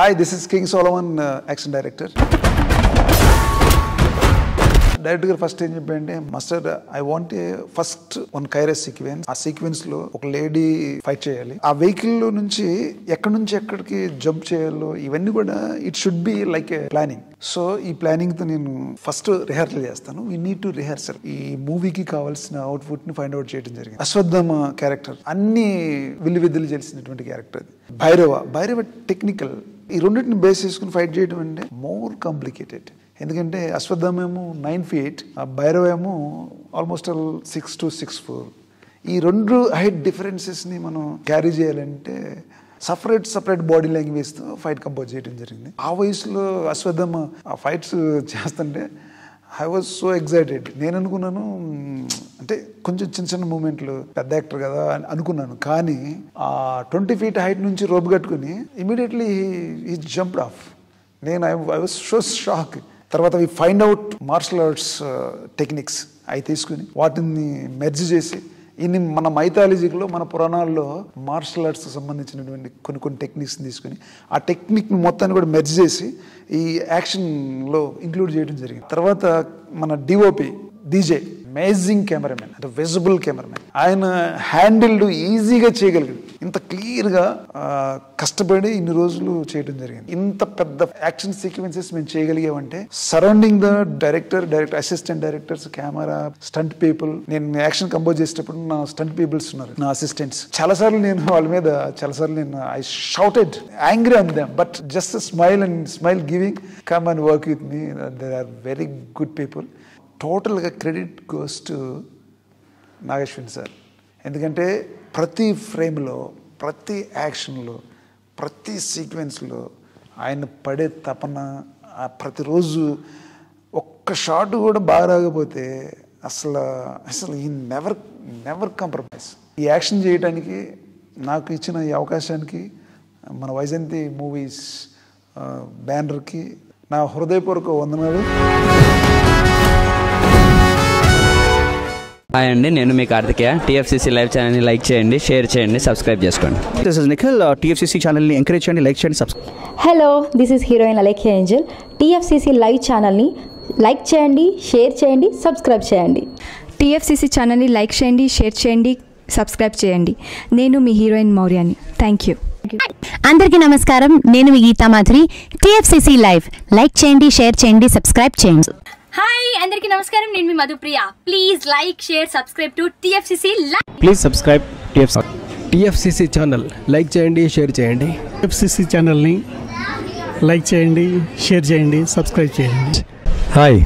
Hi, this is King Solomon, action director. Director గారు first ఏం చెప్పండి, master I want first one Cyrus sequence. ఆ sequence లో ఒక లేడీ ఫైట్ చేయాలి. ఆ వెహికల్ లో నుంచి ఎక్కడికి జంప్ చేయాలో ఇవన్నీ కూడా it should be like A planning. So ఈ ప్లానింగ్ తో నేను ఫస్ట్ రిహార్సల్ చేస్తాను. We need to rehearsal. ఈ మూవీకి కావాల్సిన అవుట్పుట్ ని ఫైండ్ అవుట్ చేయడం జరిగింది. అశ్వత్థామ క్యారెక్టర్ అన్ని విద్యలు చేసినటువంటి క్యారెక్టర్. భైరవ టెక్నికల్. ఈ రెండింటిని బేస్ చేసుకుని ఫైట్ చేయడం అంటే మోర్ కాంప్లికేటెడ్. ఎందుకంటే అశ్వత్థామ ఏమో 9 feet, ఆ భైరవ ఏమో ఆల్మోస్ట్ 6 to 6'4". ఈ రెండు హైట్ డిఫరెన్సెస్ని మనం క్యారీ చేయాలంటే సపరేట్ బాడీ లాంగ్వేజ్తో ఫైట్ కంపోజ్ చేయడం జరిగింది. ఆ వయసులో అశ్వత్థామ ఆ ఫైట్స్ చేస్తుంటే ఐ వాజ్ సో ఎక్సైటెడ్. నేను అనుకున్నాను అంటే కొంచెం చిన్న మూమెంట్లు, పెద్ద యాక్టర్ కదా అని అనుకున్నాను. కానీ ఆ 20 feet హైట్ నుంచి రోప్ కట్టుకుని ఇమీడియట్లీ హీ జంప్డ్ ఆఫ్. నేను ఐ వాజ్ సో షాక్. తర్వాత we find out martial arts techniques అవి తీసుకుని వాటిని మెర్జ్ చేసి ఇన్ని మన మైథాలజీలో మన పురాణాల్లో మార్షల్ ఆర్ట్స్ సంబంధించినటువంటి కొన్ని టెక్నిక్స్ని తీసుకుని ఆ టెక్నిక్ని మొత్తాన్ని కూడా మెర్జ్ చేసి ఈ యాక్షన్లో ఇంక్లూడ్ చేయడం జరిగింది. తర్వాత మన డిఓపి డీజే అమేజింగ్ కెమెరామెన్, అంటే విజిబుల్ కెమెరామెన్. ఆయన హ్యాండిల్డ్ ఈజీగా చేయగలిగాడు. ఇంత క్లియర్గా కష్టపడి ఇన్ని రోజులు చేయడం జరిగింది. ఇంత పెద్ద యాక్షన్ సీక్వెన్సెస్ మేము చేయగలిగామంటే surrounding the director assistant directors, camera, stunt people. నేను యాక్షన్ కంపోజ్ చేసేటప్పుడు నా స్టంట్ పీపుల్స్ ఉన్నారు, నా అసిస్టెంట్స్. చాలాసార్లు నేను వాళ్ళ మీద I shouted angry on them, but just smile giving come and work with me. They are very good people. టోటల్గా credit goes to Nageshwan sir. ఎందుకంటే ప్రతి ఫ్రేమ్లో, ప్రతి యాక్షన్లో, ప్రతి సీక్వెన్స్లో ఆయన పడే తపన, ప్రతిరోజు ఒక్క షాట్ కూడా బాగా రాకపోతే అసలు ఈ నెవర్ కాంప్రమైజ్. ఈ యాక్షన్ చేయడానికి నాకు ఇచ్చిన ఈ అవకాశానికి మన వైజయంతి మూవీస్ బ్యానర్కి నా హృదయపూర్వక వందనాలు. హాయ్ అండి, నేను మీ కార్తికేయ. టీఎఫ్సీసీ లైవ్ ఛానల్ని లైక్ చేయండి, షేర్ చేయండి, సబ్స్క్రైబ్ చేసుకోండి. This is Nikhil. టీఎఫ్సీసీ ఛానల్ని ఎంకరేజ్ చేయండి, లైక్ చేయండి, subscribe. Hello, this is heroine Alekhya Angel. TFCC live ఛానల్ని లైక్ చేయండి, షేర్ చేయండి, సబ్స్క్రైబ్ చేయండి. టీఎఫ్సీసీ ఛానల్ని లైక్ చేయండి, షేర్ చేయండి, సబ్స్క్రైబ్ చేయండి. నేను మీ హీరోయిన్ మౌర్యాని. Thank you. అందరికీ నమస్కారం, నేను మీ Geetha Madhuri. TFCC live like చేయండి, షేర్ చేయండి, సబ్స్క్రైబ్ చేయండి. హాయ్ అందరికీ నమస్కారం, నేను మీ Madhupriya. Please like, share, subscribe to TFCC live. Please subscribe TFCC channel. Like చేయండి, షేర్ చేయండి. టీఎఫ్సీసీ ఛానల్ని లైక్ చేయండి, షేర్ చేయండి, సబ్స్క్రైబ్ చేయండి. Hi,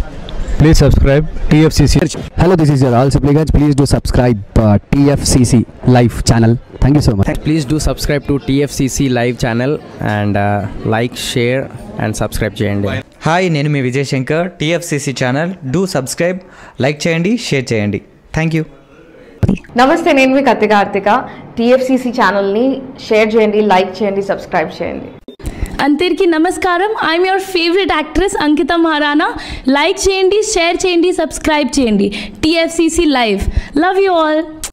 please subscribe TFCC. Hello, this is your ఆల్ Sipligunj. Please do subscribe TFCC live channel. Thank you so much. Please do subscribe to TFCC live channel and like, share and subscribe చేయండి. హాయ్, నేను మీ Vijay Shankar. TFCC channel do subscribe, like చేయండి, share చేయండి. Thank you. నమస్తే, నేను మీ కార్తిక. టీఎఫ్సీసీ ఛానల్ని షేర్ చేయండి, లైక్ చేయండి, సబ్స్క్రైబ్ చేయండి. అందరికీ నమస్కారం. I'm your favourite actress Ankita Maharana. Like చేయండి, షేర్ చేయండి, సబ్స్క్రైబ్ చేయండి. TFCC live. Love you all.